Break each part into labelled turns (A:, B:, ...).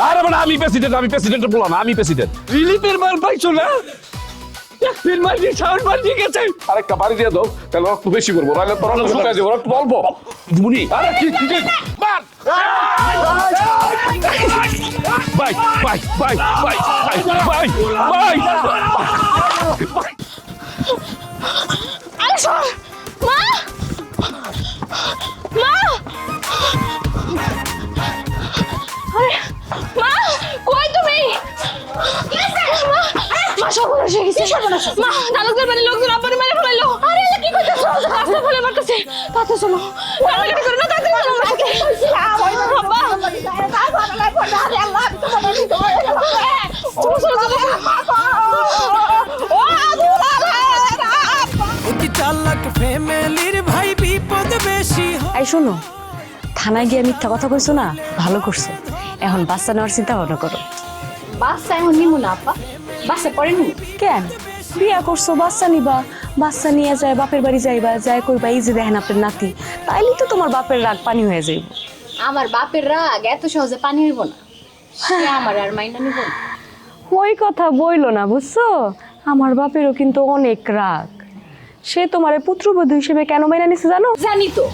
A: আরে মানে আমি প্রেসিডেন্ট বললাম না, আমি প্রেসিডেন্ট।
B: রিলিফের মাল পাইছো না? একদিন মাল দিয়ে সাউন্ড মাল দিয়ে গেছে।
A: আরেকটা বাড়ি দিয়ে দাও, তাহলে রক্ত বেশি করবো, নাহলে তো রক্ত শুকায় যাবো, রক্ত বলবো মুনি। আরে কি মার! Bye bye bye bye bye bye bye.
C: আরে সর মা মা আরে মা কই তুমি মা সর্বনাশ হয়ে গেছে মা নালকের বাড়ির লোকজন আপনারে মেরে ফেলাইলো আরে কি করতেছো রাস্তা ফেলে মারতেছে তাতে চলো কান্নাকাটি করো না তাতে চলো আমার সাথে
D: এই শোনো, থানায় গিয়ে মিথ্যা কথা কইছো না, ভালো করছো। এখন বাচ্চা নেওয়ার চিন্তা ভাবনা করো।
C: বাচ্চা এখন নিমু না আপা বাচ্চা পরে নিমু
D: কেন বিয়া করছো, বাচ্চা নিবা, বাচ্চা নিয়ে যায় বাপের বাড়ি যাইবা, যাই করবা এই যে দেখেন আপনার নাতি, তাইলে তো তোমার বাপের রাগ পানি হয়ে যাইব।
C: আমার বাপের রাগ এত সহজে পানি নিব না সে আমার আর মাইনা নিব না
D: ওই কথা বইলো না বুঝছো, আমার বাপেরও কিন্তু অনেক রাগ। সে তোমার পুত্রবধূ হিসেবে কেন মাইনা নিছে জানো?
C: জানি তো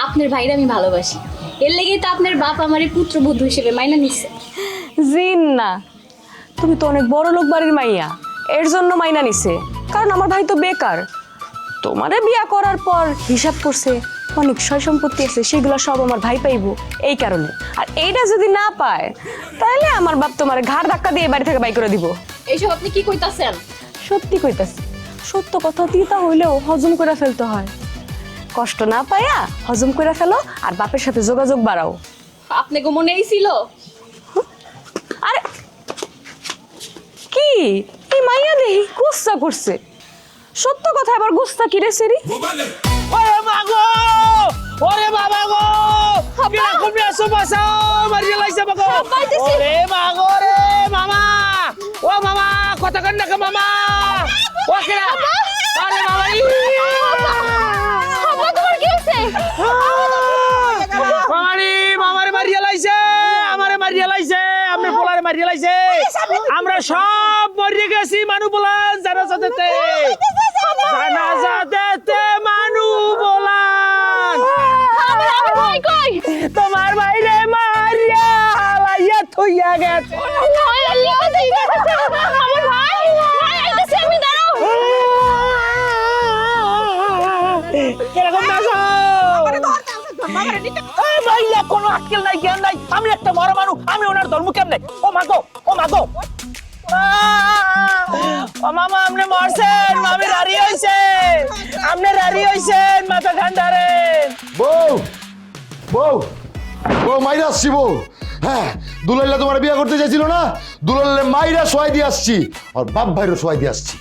C: আপনার ভাইরা আমি ভালোবাসি, এর লেগেই তো আপনার বাপ আমার পুত্রবধূ হিসেবে মাইনা নিচ্ছে।
D: জিন না, তুমি তো অনেক বড় লোক বাড়ির মাইয়া, এর জন্য মাইনা নিছে। কারণ আমার ভাই তো বেকার, তোমারে বিয়া করার পর হিসাব করছে অনেক সয় সম্পত্তি আছে, সেগুলো সব আমার ভাই পাইবো এই কারণে। আর এইটা যদি না পায় তাহলে আমার বাপ তোমার ঘাড় ধাক্কা দিয়ে বাড়ি থেকে বাই করে দিব।
C: এইসব আপনি কি কইতাছেন?
D: সত্যি কইতাছি, সত্য কথা তিতা হইলেও হজম করে ফেলতে হয়। কষ্ট না পায়া হজম করে ফেলো আর বাপের সাথে যোগাযোগ বাড়াও।
C: আপনি গো মনেই ছিল?
D: আরে কি এই মাইয়া দেহি গুস্সা করছে, সত্য কথা আবার গুস্সা কি রে সেরি?
B: ওরে মা গো, ওরে বাবা গো, কিরকম আছো বাঁচাও, মারিয়ে লাইছে বাবা। ওরে মা গো রে মামা, ও মামা কথা কন না মামা, ও কিরা, আরে মামা
C: আব্বা তোমার কি হইছে?
B: মামারি মামারে মারিয়ে লাইছে, আমারে মারিয়ে লাইছে, আমনে পোলারে মারিয়ে লাইছে, আমরা সব মরিয়ে গেছি মানু পোলান জানাজাতে, জানাজাতে মানু পোলান।
C: আমার ভাই কই?
B: তোমার বাইরে মারিয়া হালাইয়া থইয়া গেছে।
C: ভাই আল্লাহ ঠিক আছে আমার ভাই ভাই আইতাছে আমি দাঁড়াও।
B: কিরকম নাচো? এই মাইয়া কোনো আক্কেল নাই জ্ঞান নাই, আমি একটা বড় মানুষ, আমি ওনার ধর্ম কেমনে? ও মাগো, ও মাগো, ও মামা আপনি মরছেন, মামি রাড়ি হইছে, আপনি রাড়ি হইছেন, মাথা ঠান্ডা রে।
E: বউ বউ বউ মাইরা আসছি বউ। হ্যাঁ, দুলাইলা তোমার বিয়ে করতে চাইছিল না, দুলাইলে মাইরা সোয়াই দিয়ে আসছি, আর বাপ ভাইরও সোয়াই দিয়ে আসছি।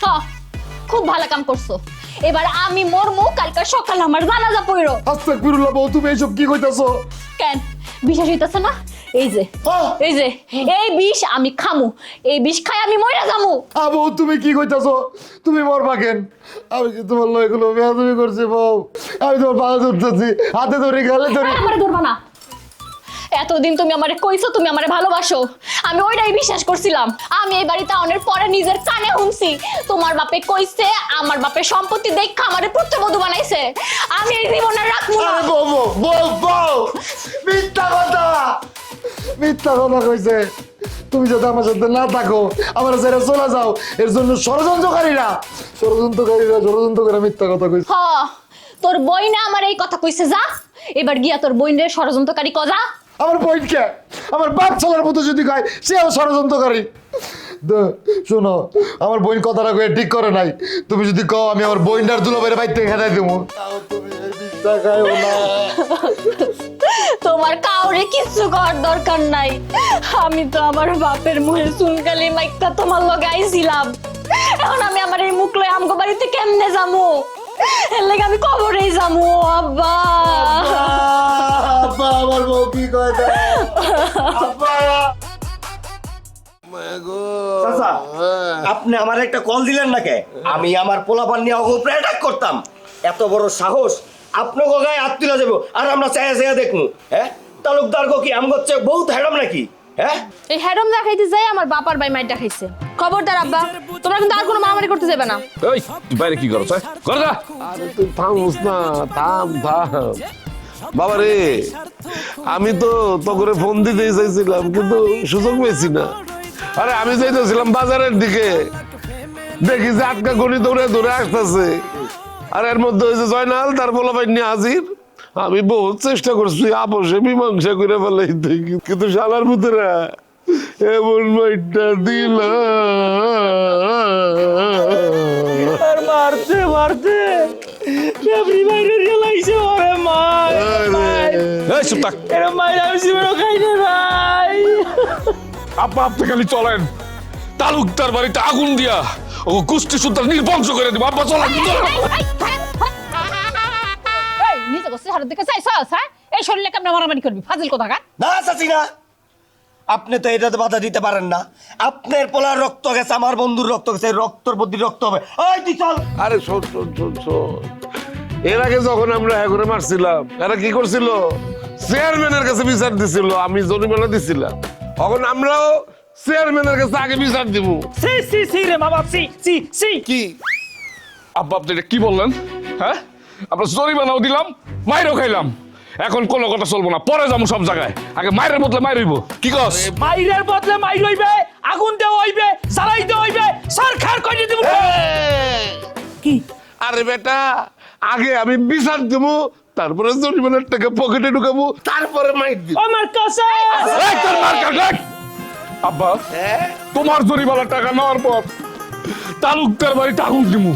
C: খুব ভালো কাম করছো, এবার আমি মরমু, কালকে সকালে আমার জানাজা পড়ো।
E: আস্তাগফিরুল্লাহ বউ, তুমি এইসব কি কইতাছো?
C: কেন বিশ্বাস হইতাছে না? এই যে
E: আহ!
C: এই যে এই বিষ আমি খামু, এই বিষ খাই আমি মইরা যামু।
E: বউ তুমি কি কইতাছো? তুমি মরবা কেন? আমি কি তোমার লয় গুলো বেয়াদবি করছি বউ? আমি তোমার পা ধরতেছি, হাতে ধরি, গালে ধরি।
C: আমারে ধরবা না, এতদিন তুমি আমারে কইছো তুমি আমারে ভালোবাসো, আমি ওইটাই বিশ্বাস করছিলাম। আমি এই বাড়িতে অনেক পরে নিজের কানে শুনছি তোমার বাপে কইছে আমার বাপের সম্পত্তি দেখা আমারে পুত্রবধূ বানাইছে, আমি এই জীবনে রাখবো না।
E: আরে বউ বউ বউ বউ, মিথ্যা কথা, মিথ্যা কথা কইছে। তুমি যদি আমার সাথে না থাকো, আমার ছেড়ে চলে যাও, এর জন্য ষড়যন্ত্রকারীরা ষড়যন্ত্র করে মিথ্যা কথা কইছে।
C: হ তোর বই না আমার এই কথা কইছে, যা এবার গিয়া তোর বইনের ষড়যন্ত্রকারী কজা।
E: আমার বোনকে আমার বাপ ছেলের মতো যদি কয়, সেও ষড়যন্ত্রকারী। শোনো, আমার বোন কথাটা কয়ে ঠিক করে নাই। তুমি যদি কও আমি আমার বোনটার দুলাভাইয়ের বাইর থেকে খেদাই দেবো, তুমি এই মিথ্যা খাইও না।
C: তোমার কাউরে কিছু করার দরকার নাই, আমি তো আমার বাপের মুখে চুনকালি মাইকা তোমার লগে আইছিলাম, এখন আমি আমার এই মুখ লয়ে আমগো বাড়িতে কেমনে যামু? এর লাগে আমি কবরেই যামু। আব্বা
E: আব্বা, আমার বউ কি কয়? আব্বা
F: চাচা, আপনি আমার একটা কল দিলেন না কে? আমি আমার পোলাপান নিয়ে উপরে অ্যাটাক করতাম, এত বড় সাহস আপনার গায়ে হাত তুলে যাবো আর আমরা চাইয়া চাইয়া দেখবো? হ্যাঁ, তালুকদার গো কি আমগো চেয়ে বহুত হ্যাডাম নাকি? হ্যাঁ
G: এই হ্যাডম দেখাইতে যাই আমার বাবার ভাই মাইর দেখাইছে। খবরদার আব্বা, তোমরা কিন্তু আর কোনো মারামারি করতে যাবে না।
A: এই তুই বাইরে কি করছ কর যা।
E: আরে তুই থামস না, থাম। বাবা রে, আমি তো তোকে ফোন দিতেই চাইছিলাম কিন্তু সুযোগ পেয়েছি না। আরে আমি যাইতেছিলাম বাজারের দিকে, দেখি যে আটকা গণি দৌড়ে আসতেছে। আর এর মধ্যে ওই যে জয়নাল তার পোলাপাইন নিয়ে হাজির। আমি বহুত চেষ্টা করছি আপোষে মীমাংসা করে ফেলাইতে, কিন্তু শালার ভিতরে এমন মাইটটা দিল।
B: আর মারতে মারতে এভরি বাইরে রিয়েলাইজ ওরে মাই
A: এই চুপ থাক।
B: এরে মাইর আমি জীবনও খাই না ভাই।
A: আপা আপনি খালি চলেন, তালুকদার বাড়িতে আগুন দিয়া ও কুষ্টি সুতার নির্বংশ করে দিব। আপা চলেন।
G: এই নিজে বসে হাড়ের দিকে চাইছ হ্যাঁ? এই শরীরে কেমন মারামারি করবি ফাজিল কোথাকার?
F: না চাচি না, আপনি তো এটাতে বাধা দিতে পারেন না। আপনার পোলার রক্ত গেছে, আমার বন্ধুর রক্ত গেছে, রক্তর বদলি রক্ত হবে। ওই তুই চল।
E: আরে শোন, এর আগে যখন আমরা হ্যাঁ করে মারছিলাম, এরা কি করছিল? চেয়ারম্যানের কাছে বিচার দিছিল, আমি জরিমানা দিছিলাম। এখন আমরাও চেয়ারম্যানের কাছে আগে বিচার দিব।
B: সি সি সি রে বাবা, সি সি সি।
E: কি
A: আব্বা আপনি এটা কি বললেন? হ্যাঁ, আমরা জরিমানাও দিলাম, মাইরও খাইলাম। এখন কোনো কথা চলবো না, পরে যাবো সব জায়গায়। আগে মাইরের বদলে মাইর হইব। কি কস?
B: মাইরের বদলে মাইর হইবে, আগুন দেওয়া হইবে, জ্বালাইতে হইবে, সরকার কইতে দিব। কি
E: আরে বেটা, আগে আমি বিচার দিব, তারপরে জরিমানার টাকা পকেটে ঢুকাবো, তারপরে মাইর দিব।
B: আমার কাছে
A: এই তোর মার কাট, কাট। আব্বা তোমার জরিমানার টাকা নেওয়ার পর তালুকদার বাড়িতে আগুন দিব,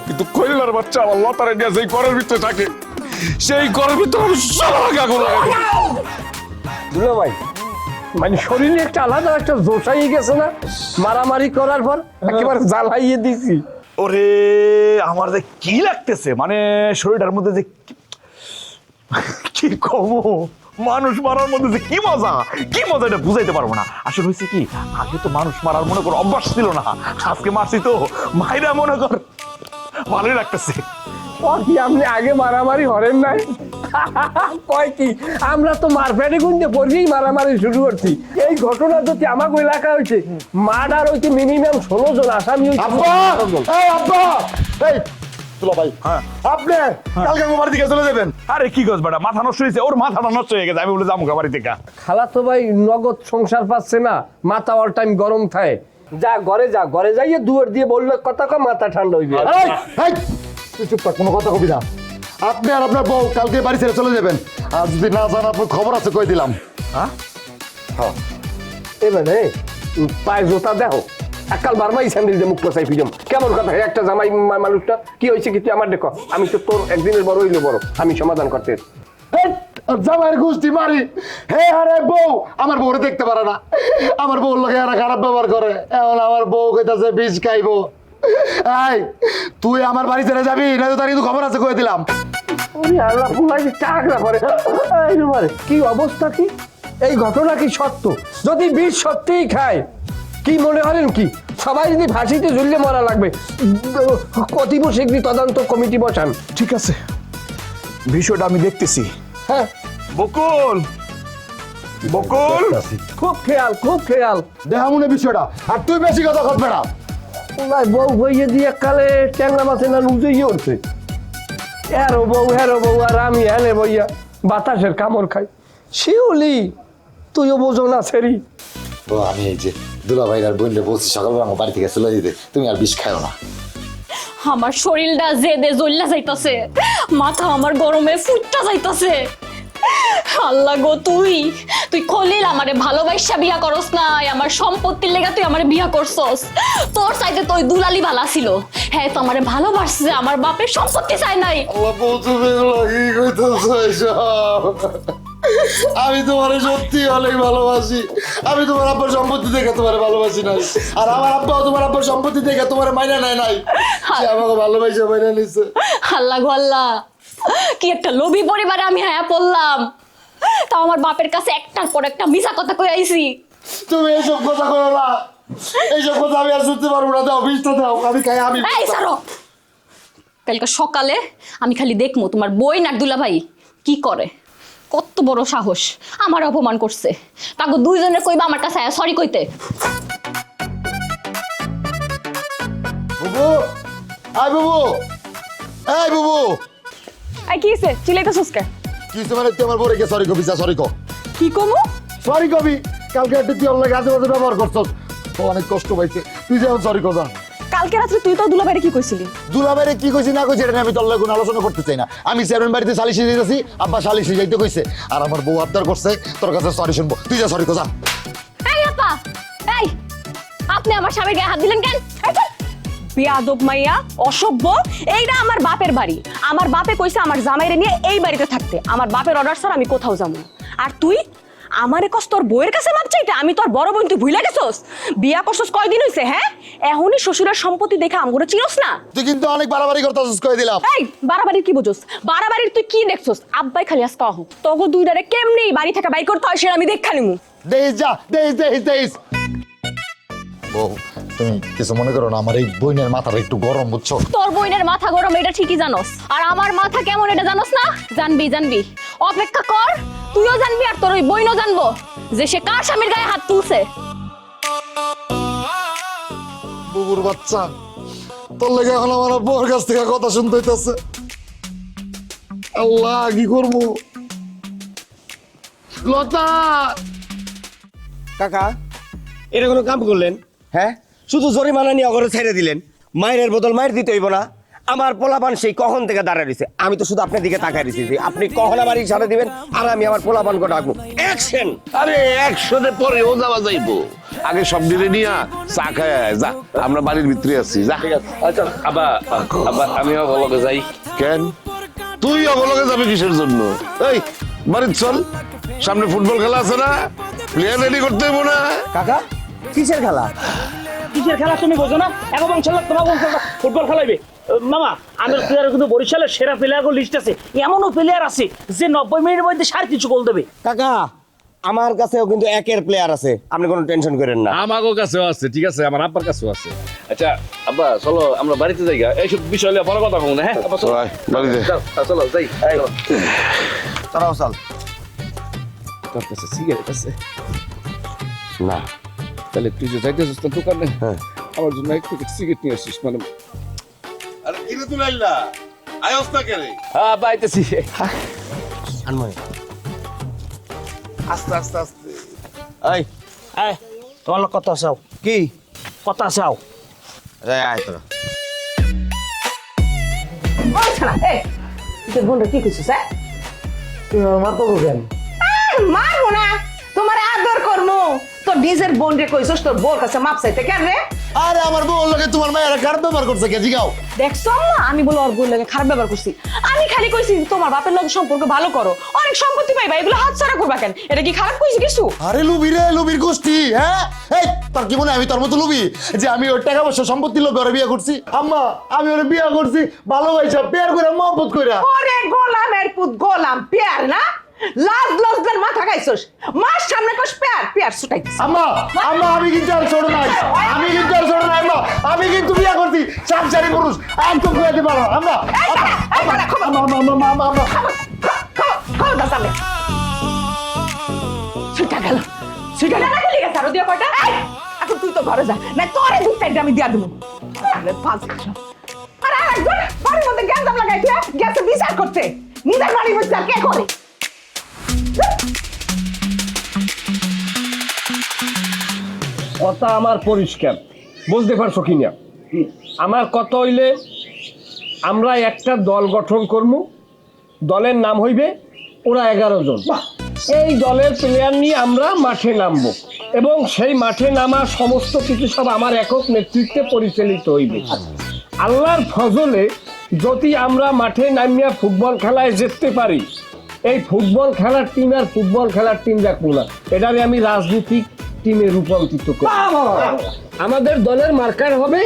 A: কিন্তু কইলার বাচ্চা আমার লতারে নিয়ে যেই ঘরের ভিতরে থাকে, সেই ঘরের ভিতরে আমি সবার আগে আগুন লাগাই দিব।
H: দুলা ভাই, মানে শরীরে একটা আলাদা একটা জোশাই গেছে না মারামারি করার পর, একেবারে জ্বালাইয়ে দিছি।
I: ওরে আমার যে কি লাগতেছে, মানে শরীরটার মধ্যে যে কি কম মানুষ মারার মধ্যে যে কি মজা এটা বুঝাইতে পারবো না। আসলে হয়েছে কি, আগে তো মানুষ মারার মনে কর অভ্যাস ছিল না, আজকে মারছি তো মাইরা মনে কর ভালোই লাগতেছে।
H: কি আপনি আগে মারামারি হরেন নাই? কয় কি, আমরা তো মারফেটে গুনতে পড়েই মারামারি শুরু করছি। এই ঘটনা যদি আমাকে এলাকা হয়েছে, মার্ডার হইতে মিনিমাম 16 জন আসামি হয়েছে।
I: আপনি কালকে আমার দিকে চলে যাবেন? আরে কি গছ বেটা, মাথা নষ্ট হয়েছে, ওর মাথাটা নষ্ট হয়ে গেছে, আমি বলে যাবো বাড়ি থেকে।
H: খালা তো ভাই নগদ সংসার পাচ্ছে না, মাথা অল টাইম গরম থাকে। যা ঘরে যাইয়ে দুয়ার দিয়ে বললে কথা কম, মাথা ঠান্ডা হইবে।
E: তুই চুপ থাক, কোনো কথা কবি না। আপনি আর আপনার বউ কালকে বাড়ি ছেড়ে চলে যাবেন, আর যদি না জান আপনার খবর আছে কই দিলাম।
H: এবারে পায়ে জোতা দেখো, একাল বারমাই স্যান্ডেল দিয়ে মুখ পচাই ফিজম। কেমন কথা, একটা জামাই মানুষটা কি হয়েছে কি তুই আমার দেখো? আমি তো তোর একদিনের বড় হইলে বড়, আমি সমাধান করতে।
E: জামাইয়ের গোষ্ঠী মারি হে আরে বউ আমার বউরে দেখতে পারে না, আমার বউর লোকে এরা খারাপ ব্যবহার করে। এখন আমার বউ কইতাছে বিষ খাইবো। এই তুই আমার বাড়ি ছেড়ে যাবি না? তো তার কিন্তু খবর আছে কই দিলাম।
H: ওরে আল্লাহ, পুলাই টাকরা পরে। এই রে মারে, কি অবস্থা কি? এই ঘটনা কি সত্য? যদি বিষ সত্যিই খায়, কি মনে হলেন কি সবাই যদি ফাঁসিতে ঝুললে মরা লাগবে? কতিব শীঘ্রই তদন্ত কমিটি বসান।
I: ঠিক আছে, বিষয়টা আমি দেখতেছি।
H: হ্যাঁ,
I: বকুল
H: খুব খেয়াল।
E: দেখা মনে বিষয়টা, আর তুই বেশি কথা করবে না।
H: ভাই বউ বইয়ে দিয়ে কালে ট্যাংরা মাছে না লুজেই উঠছে। হেরো বউ আর আমি হেনে বইয়া বাতাসের কামড় খাই। শিউলি তুইও বোঝো না সেরি।
E: ও আমি এই যে দুলা ভাই আর বোনরে বলছি সকালবেলা আমার বাড়ি থেকে চলে দিতে, তুমি আর বিষ খাও না।
C: আমার শরীরটা জেদে জ্বললা যাইতাছে, মাথা আমার গরমে ফুটটা যাইতাছে। আল্লাহ গো, তুই খলিল আমারে ভালোবাসা বিয়া করস নাই, আমার সম্পত্তির লেগা তুই আমারে বিয়া করছস। তোর চাইতে তুই দুলালি ভালো ছিল। হ্যাঁ, তো আমারে ভালোবাসছে, আমার বাপের সম্পত্তি চাই নাই।
E: আল্লাহ বলতে কি কইতেছ এসব? আমি তোমার সত্যি অনেক ভালোবাসি। আমি তোমার আব্বার সম্পত্তি দেখে তোমার ভালোবাসি নাই, আর আমার আব্বাও তোমার আব্বার সম্পত্তি দেখে তোমার মাইনা নাই। সে আমাকে ভালোবাসা মাইনা নিছে।
C: আল্লাহ গো আল্লাহ, কি একটা লোভী পরিবারে আমি হ্যাঁ পড়লাম। তাও আমার বাপের কাছে একটার পর একটা মিছা কথা কই আইছি।
E: তুমি এইসব কথা কইও না, এইসব কথা আমি আর শুনতে পারবো না। দাও বিষটা দাও, আমি খাই। আমি
C: এই ছাড়ো, কালকে সকালে আমি খালি দেখবো তোমার বই না দুলা ভাই কি করে। কত বড় সাহস আমার অপমান করছে, তাকে দুইজনের কইবা আমার কাছে সরি কইতে।
E: বুবু, আয় বুবু, এই বুবু।
D: এই কি হইছে চিল্লাইতাছস কে?
E: কি হইছে মানে তুই আমার বউরে কে সরি কবি, যা সরি কো।
D: কি কমু?
E: সরি কবি, কালকে একটু তুই অল্লাহ আজে বাজে ব্যবহার করছস, তো অনেক কষ্ট পাইছে, তুই যেমন সরি কো যা।
D: কালকে রাত্রে তুই তো দুলাভাইরে কি কইছিলি?
E: দুলাভাইরে কি কইছি না কইছি এটা নিয়ে আমি তোর লগে কোনো আলোচনা করতে চাই না। আমি চেয়ারম্যান বাড়িতে সালিশি যাইতেছি, আব্বা সালিশি যাইতে কইছে, আর আমার বউ আবদার করছে তোর কাছে সরি শুনবো, তুই যা সরি কো যা।
C: এই আপা, এই আপনি আমার স্বামীর গায়ে হাত দিলেন কেন?
D: বেয়াদব মাইয়া, অসভ্য। এইটা আমার বাপের বাড়ি, আমার বাপে কইছে আমার জামাইরে নিয়ে এই বাড়িতে থাকতে। আমার বাপের অর্ডার ছাড়া আমি কোথাও যাবো না। আর তুই আমারে কস তোর বউয়ের কাছে মাপ চাইতে? আমি তোর বড় বোন, তুই ভুলে গেছস? বিয়া করছস কয়দিন হইছে? হ্যাঁ, এখনই শ্বশুরের সম্পত্তি দেখে আমগুলো চিনস না?
E: তুই কিন্তু অনেক বাড়াবাড়ি করতেছিস, কই দিলাম।
D: এই বাড়াবাড়ির কি বুঝছস? বাড়াবাড়ির তুই কি দেখছস? আব্বাই খালি আজকে আহ তোকে দুইটারে কেমনি বাড়ি থেকে বাইর করতে হয় সেটা আমি দেখা নিমু।
E: দেইস যা, দেইস। বউ, তুমি কিছু মনে করো না, আমার এই বইনের মাথাটা একটু গরম, বুঝছো?
C: তোর বোনের মাথা গরম এটা ঠিকই জানোস, আর আমার মাথা কেমন এটা জানোস না? জানবি অপেক্ষা কর, তুইও জানবি আর তোর ওই বইনও জানবো যে সে কার স্বামীর গায়ে হাত তুলছে।
E: বুবুর বাচ্চা, তোর লেগে এখন আমার বউর কাছ থেকে কথা শুনতে হইতেছে। আল্লাহ, কি করবো? লতা,
F: কাকা এটা কোনো কাম করলেন? হ্যাঁ, শুধু জরিমানা নিয়ে অগরে ছেড়ে দিলেন। মায়ের বদল মায়ের দিতে হইব না? আমার পোলাপান সেই কখন থেকে দাঁড়ায় রয়েছে, আমি তো শুধু আপনার দিকে তাকায় রয়েছি যে আপনি কখন আমার ইশারা দিবেন আর আমি আমার পোলাপান করে ডাকবো। অ্যাকশন!
A: আরে একশোতে পরে ও যাওয়া যাইবো, আগে সব দিলে নিয়া চা খায় আয়, যা আমরা বাড়ির ভিতরে আছি, যা।
B: আচ্ছা আবার আমি অবলগে যাই।
A: কেন তুই অবলগে যাবি কিসের জন্য? এই বাড়ির চল, সামনে ফুটবল খেলা আছে না, প্লেয়ার রেডি করতে হইব না?
F: কাকা কিসের খেলা?
B: কিসের খেলা তুমি বোঝো না? এক বংশের লোক তোমার বংশের লোক ফুটবল খেলাইবে। মামা, আমার প্লেয়ার কিন্তু বরিশালের সেরা প্লেয়ার লিস্ট আছে, এমনও প্লেয়ার আছে যে 90 মিনিটের মধ্যে 3.5 গোল দেবে।
F: কাকা আমার কাছেও কিন্তু একের প্লেয়ার আছে, আপনি কোনো টেনশন করেন না।
A: আমারও কাছেও আছে, ঠিক আছে, আমার আব্বার কাছেও আছে।
B: আচ্ছা আব্বা চলো আমরা বাড়িতে যাই, এইসব বিষয় নিয়ে পরে কথা বলবো না। হ্যাঁ আব্বা, চলো
A: বাড়িতে
B: চলো যাই।
F: তারাও চাল।
B: তোর কাছে সিগারেট আছে না? তাহলে তুই যে যাইতেছিস তোর দোকানে, আমার জন্য এক প্যাকেট সিগারেট নিয়ে আসিস। মানে
A: আরে কিরে তুই লাইলা আয়স না কেরে?
B: হ্যাঁ পাইতেছি।
F: আনময়
A: আস্তে আস্তে আস্তে।
F: এই
B: এই তোমার লোক কথা চাও?
F: কি
B: কথা চাও?
F: আয় তোরা।
D: তোর বোনটা কি কইছিস?
E: মারতো কেন?
D: মারবো না, তোমার আদর করবো। তোর নিজের বোন রে কইছস তোর বোর কাছে মাপ চাইতে কেন রে?
E: আরে আমার বউ লগে তোমার মায়ের খারাপ ব্যবহার করছে, কে জিগাও?
D: দেখছো আম্মা, আমি বলে ওর বোন লাগে খারাপ ব্যবহার করছি? আমি খালি কইছি তোমার বাপের লগে সম্পর্ক ভালো করো, অনেক সম্পত্তি পাইবা, এগুলো হাতছাড়া করবা কেন? এটা কি খারাপ কইছি কিছু?
E: আরে লুবি রে, লুবির গোষ্ঠী। হ্যাঁ, এই তোর কি মনে হয় আমি তোর মতো লুবি যে আমি ওর টাকা পয়সা সম্পত্তি লোভে ওরে বিয়ে করছি? আম্মা, আমি ওরে বিয়ে করছি ভালোবাসা, পেয়ার করে, মহব্বত কইরা।
D: ওরে গোলামের পুত গোলাম, পেয়ার না? লাজ লজ্জার মাথা খাইছস, মার সামনে কস পেয়ার পেয়ার ছুটাইছিস।
E: আম্মা, আম্মা, আমি কিন্তু আর ছোট নাই, আমি কিন্তু আর ছোট নাই আম্মা, আমি কিন্তু বিয়ে করছি সংসারী পুরুষ, একদম বিয়ে দিতে পারো আম্মা। আম্মা, আম্মা, আম্মা, আম্মা।
D: খবরদার সামনে ছুটা গেল, ছুটা গেল কি লিখে সারো দিয়া কয়টা? এখন তুই তো ঘরে যা, না তোরে দুধ চাইতে আমি দিয়া দেবো। আরে ফাজ খাস। আর একজন বাড়ির মধ্যে গ্যান্দাম লাগাইছে, গেছে বিচার করতে, নিজের বাড়ির মধ্যে কে করে?
H: কথা আমার পরিষ্কার, বুঝতে পারছো কিনা? আমার কথা হইলে আমরা একটা দল গঠন করবো, দলের নাম হইবে ওরা 11 জন। এই দলের প্লেয়ার নিয়ে আমরা মাঠে নামবো এবং সেই মাঠে নামার সমস্ত কিছু সব আমার একক নেতৃত্বে পরিচালিত হইবে। আল্লাহর ফজলে যদি আমরা মাঠে নামিয়া ফুটবল খেলায় যেতে পারি, এই ফুটবল খেলার টিম আর ফুটবল খেলার টিম রাখবো না, এটারে আমি রাজনৈতিক টিমে রূপান্তরিত করব। আমাদের দলের মার্কার হবে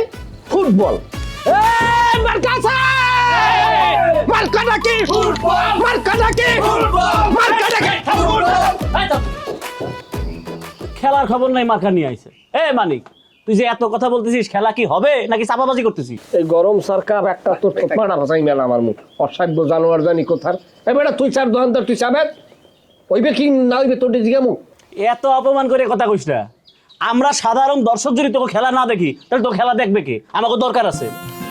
H: ফুটবল।
B: খেলার খবর নাই, মার্কা নিয়ে আইছে। এ মানিক, তুই যে এত কথা বলতেছিস, খেলা কি হবে নাকি চাপাবাজি করতেছিস?
H: এই গরম সরকার একটা তোর মারা ভাষাই মেলা আমার মুখ, অসাধ্য জানোয়ার জানি কোথার। এবারে তুই চার দোকানদার, তুই চাবেন ওইবে কি না হইবে তোর জিগামু?
B: এত অপমান করে কথা কইস না। আমরা সাধারণ দর্শক যদি তোকে খেলা না দেখি তাহলে তো খেলা দেখবে কে? আমাকে দরকার আছে।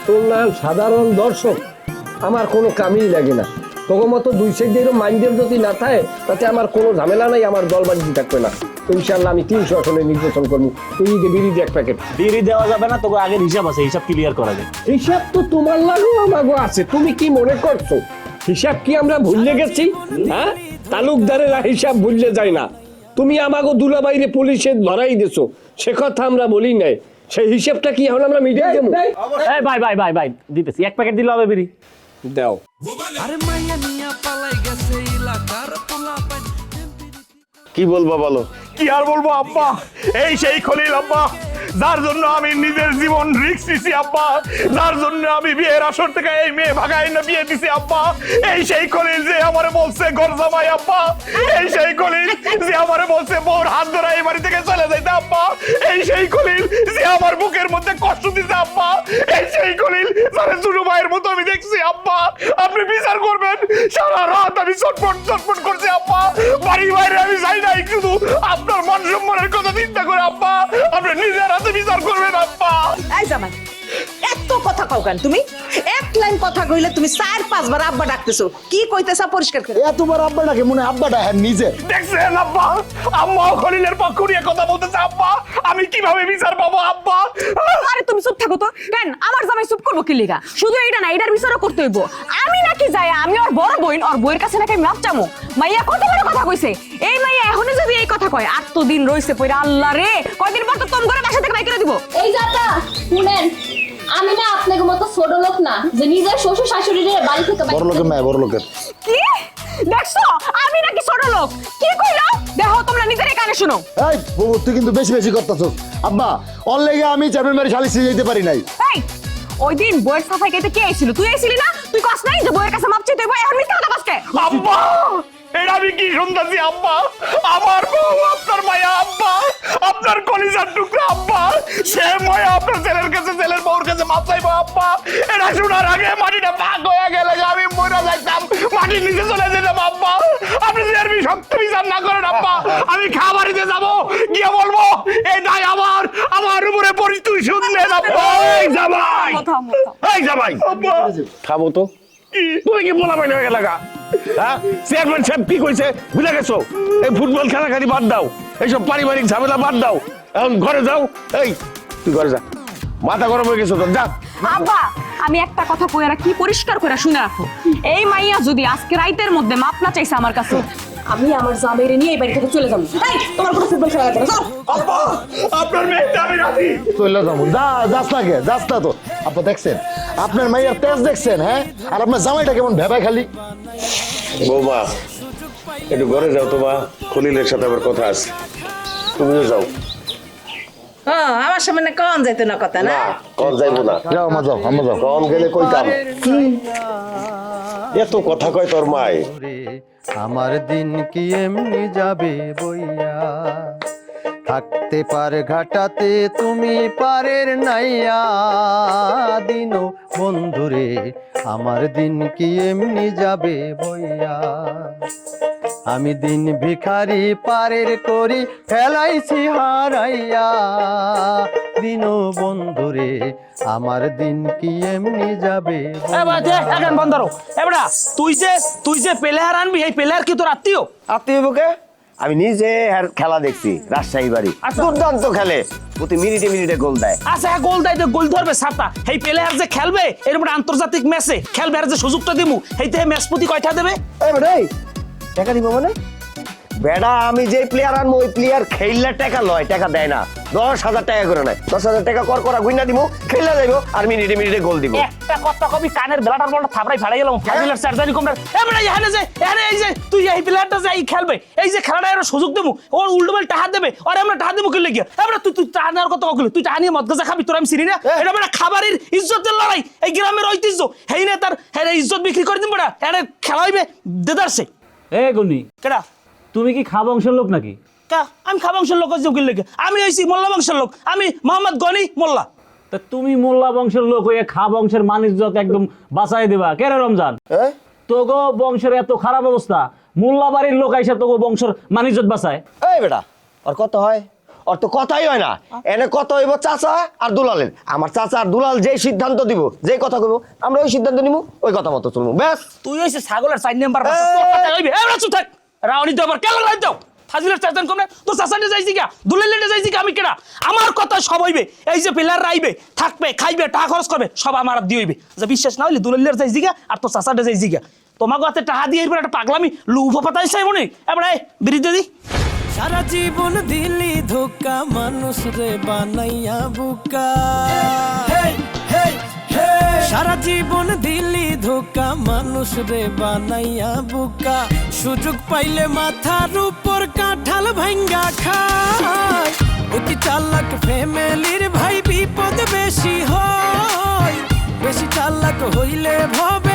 H: তোর নাম সাধারণ দর্শক আমার কোনো কামই লাগে না। তোর মতো দুই সাইডের মাইন্ডের যদি না থাকে তাতে আমার কোনো ঝামেলা নাই, আমার দলবাজি থাকবে না। ইনশাল্লাহ আমি 300 আসনে নির্বাচন করবো। তুই বিড়ি দে এক প্যাকেট।
B: বিড়ি দেওয়া যাবে না, তোকে আগের হিসাব আছে, হিসাব ক্লিয়ার করা যায়।
H: হিসাব তো তোমার লাগো আমাগো আছে, তুমি কি মনে করছো হিসাব কি আমরা ভুলে গেছি? হ্যাঁ, তালুকদারেরা হিসাব ভুললে যায় না। তুমি আমাগো দুলাবাইরে পুলিশে ধরাই দিছো, সে কথা আমরা বলি নাই। সেই হিসাবটা কি এখন আমরা মিডিয়ায় দেবো?
B: এই ভাই ভাই ভাই ভাই দিতেছি, এক প্যাকেট দিলে হবে বিড়ি।
H: দাও।
F: কি বলবো বলো?
I: কি আর বলবো আব্বা, এই সেই খলিল আব্বা, যার জন্য আমি নিজের জীবন রিস্ক দিছি আব্বা, যার জন্য আমি বিয়ের আসর থেকে এই মেয়ে ভাগাই না বিয়ে দিছি আব্বা। এই সেই খলিল যে আমারে বলছে ঘর জামাই আব্বা, এই সেই খলিল যে আমারে বলছে বউর হাত ধরে এই বাড়ি থেকে চলে যাইতে আব্বা, এই সেই খলিল যে আমার বুকের মধ্যে কষ্ট দিতে আব্বা, এই সেই খলিল যারা ছোট ভাইয়ের মতো আমি দেখছি আব্বা। আপনি বিচার করবেন, সারা রাত আমি চটপট করছি আব্বা, বাড়ি বাইরে আমি যাই নাই, শুধু আপনার মান সম্মানের কথা চিন্তা করে আব্বা আপনি নিজের হাতে বিচার করবেন আব্বা।
J: এই জামাই, এত কথা কও কেন তুমি? এক লাইন কথা কইলে তুমি 4-5 বার আব্বা ডাকতেছো। কি কইতেছা পরিষ্কার করে?
E: এতবার আব্বা ডাকে মনে হয় আব্বাটা হ্যাঁ নিজে।
I: দেখছেন আব্বা, আম্মাও খলিলের পক্ষ নিয়ে কথা বলতেছে আব্বা, আমি কিভাবে বিচার পাবো আব্বা?
D: আরে তুমি চুপ থাকো তো। কেন আমার জামাই চুপ করবো কি লিগা? শুধু এটা না, এটার বিচারও করতে হইব। আমি নাকি যাই, আমি ওর বড় বোন, ওর বইয়ের কাছে নাকি মাপ চামো। মাইয়া কত বড় কথা কইছে। এই মাইয়া এখনো যদি এই কথা কয়, আর তো দিন রইছে পয়রা, আল্লাহ রে, কয়দিন পর তো তোম করে বাসা থেকে বাইরে দিব।
C: এই যাতা শুনেন, আমি না আপনাকে মতো ছোট লোক না যে নিজের শ্বশুর শাশুড়ির বাড়ি থেকে বাইরে
E: বড় লোকের মেয়ে, বড় লোকের।
D: কি দেখছো? আমি নাকি ছোট লোক? কি কইলো? দেখো তোমরা নিজেরই কানে শুনো।
E: এই বউ, তুই কিন্তু বেশি বেশি করতেছস। আব্বা, ওর লেগে আমি চেয়ারম্যান বাড়ি শালিশে যেতে পারি নাই।
D: এই ওই দিন বইয়ের সাফাই গাইতে কে আইছিল? তুই আইছিলি না? তুই কস নাই যে বইয়ের কাছে মাপ চাইতে হইব? এখন মিথ্যা কথা কসকে?
I: আব্বা, এটা আমি কি শুনতেছি আব্বা? আমার বউ আপনার মায়া আব্বা, আপনার কলিজার টুকরা আব্বা, সে মায়া আপনার ছেলের কাছে, ছেলের বউর কাছে মাপ চাইবো আব্বা। এটা শোনার আগে মাটিটা ভাগ হয়ে গেলে যে আমি মরে যাইতাম, মাটির নিচে চলে যেতাম আব্বা। আপনি যদি আর সত্য বিচার না করেন আব্বা, আমি খাবারিতে যাবো, গিয়ে বলবো এই নাই আমার উপরে পরিতুষণ দেন আব্বা। এই জামাই, এই জামাই
F: খাবো তো।
I: তুমি কি বলা বাইনা হয়ে গেলা? হ্যাঁ, চেয়ারম্যান সাহেব কি কইছে ভুলে গেছো? এই ফুটবল খেলাখালি বাদ দাও, এইসব পারিবারিক ঝামেলা বাদ দাও, এখন ঘরে যাও। এই তুই ঘরে যা, মাথা গরম হয়ে গেছো তোর, যা।
D: আব্বা, আমি একটা কথা কইরা কি পরিষ্কার করে শুনে রাখো। এই মাইয়া যদি আজকে রাইতের মধ্যে মাপ না চাইছে আমার কাছে, আমি আমার জামাইরে নিয়ে এই বাড়ি থেকে চলে যাবো। এই তোমার কোনো ফুটবল খেলা লাগবে না, যাও।
I: আব্বা, আপনার মেয়েটা আমি রাখি।
E: চলে যাবো, যাস না কে, যাস না তো। আপা দেখছেন আপনার মাইয়ার তেজ দেখছেন? হ্যাঁ, আর আপনার জামাইটা কেমন ভেবায় খালি।
F: বৌমা, একটু ঘরে যাও তো মা, খলিলের সাথে আমার কথা আছে, তুমিও যাও।
J: হ্যাঁ, আমার সামনে কোন যাইতো না কথা না?
F: না, কল যাইবো না।
E: যাও আমা, যাও আমা, যাও।
F: কল গেলে কইতাম। এত কথা কয় তোর মায়।
K: আমার দিন কি এমনি যাবে বইয়া, থাকতে পারে ঘাটাতে তুমি পারের নাইয়া, দিনো বন্ধুরে আমার দিন কি এমনি যাবে বইয়া। আমি দিন ভিখারি পারের করি ফেলাইছি হারাইয়া, দিনো বন্ধুরে আমার দিন কি এমনি যাবে
B: এখন বন্ধ করো। এবড়া তুই যে প্লেয়ার আনবি, এই প্লেয়ার কি তোর আত্মীয়?
F: আত্মীয় বুকে আমি নিজে খেলা দেখছি, রাজশাহী বাড়ি দুর্দান্ত খেলে, প্রতি মিনিটে মিনিটে গোল দেয়।
B: আচ্ছা, হ্যাঁ গোল দেয় তো গোল ধরবে ছাতা। এই প্লেয়ার যে খেলবে এরকম আন্তর্জাতিক ম্যাচে খেলবে, আর যে সুযোগটা দিমু এইতে ম্যাচ প্রতি কয়টা দেবে?
F: এই বেটা, টাকা দিব মানে? বেটা, আমি যে প্লেয়ার আনবো ওই প্লেয়ার খেললে টাকা লয়, টাকা দেয় না। 10,000 টাকা করে নেয়, 10,000 টাকা করা গুইনা দিব, খেললে যাইবো আর মিনিটে মিনিটে গোল দিব।
B: একটা কথা কবি কানের বেলাটার বলটা থাপড়াই ফাড়াই গেলাম। ফাজিলের চারজানি কমরা এবড়া এখানে যে এই যে তুই এই প্লেয়ারটা যে এই খেলবে, এই যে খেলাটা এর সুযোগ দেবো, ওর উল্টো বল টাকা দেবে, আর আমরা টাকা দেবো কি লাগি? এবড়া তুই টাকা নেওয়ার কথা কইলি, তুই টাকা নিয়ে মদ গাঁজা খাবি? তোর আমি চিনি না? এটা বড় খাবারের ইজ্জতের লড়াই, এই গ্রামের ঐতিহ্য। হেই না তার হ্যাঁ ইজ্জত বিক্রি করে দিন বড়া, এটা খেলা হইবে দেদারছে।
L: এ গনি,
B: কেডা
L: তুমি কি খা বংশের লোক নাকি?
B: আমি খা বংশের লোক লেগে? আমি হইছি মোল্লা বংশের লোক, আমি মোহাম্মদ গনি মোল্লা।
L: তা তুমি মোল্লা বংশের লোক হয়ে খা বংশের মান ইজ্জত একদম বাঁচাই দিবা কে রে রমজান? তোগো বংশের এত খারাপ অবস্থা, মোল্লা বাড়ির লোক আইসা তোকে বংশের মানিজ্জত বাঁচায়।
F: এই বেটা ওর কত হয়? ওর তো কথাই হয় না। এনে কত হইব চাচা আর দুলালের। আমার চাচা আর দুলাল যে সিদ্ধান্ত দিব, যে কথা কইব, আমরা ওই সিদ্ধান্ত নিব, ওই কথা মতো চলবো। ব্যাস।
B: তুই হইছে ছাগলের 4 নাম্বার বাচ্চা, তোর কথা হইবে। এই রাচু থাক, রাওনি তো আবার কেলা রাইত দাও। ফাজিলের চাচান কমনে তো চাচানে যাইছি গা, দুলালেনে যাইছি গা, আমি কেডা? আমার কথা সব হইবে। এই যে পিলার রাইবে, থাকবে, খাইবে, টাকা খরচ করবে, সব আমার দিয়ে হইবে। যে বিশ্বাস না হইলে দুলালের যাইছি গা আর তো চাচানে যাইছি গা। তোমাকে হাতে টাকা দিয়ে এরপর একটা পাগলামি লুফা পাতাইছে মনে। এবার এই বিরিতে দি।
M: সারা জীবন দিলি ধোকা, মানুষ রে বানাইয়া বুকা। সারা জীবন দিলি ধোকা, মানুষ রে বানাইয়া বুকা। সুযোগ পাইলে মাথার উপর কাঁঠাল ভাঙ্গা খায়। অতি চালাক ফ্যামিলির ভাই বিপদ বেশি হয়। বেশি চালাক হইলে ভবে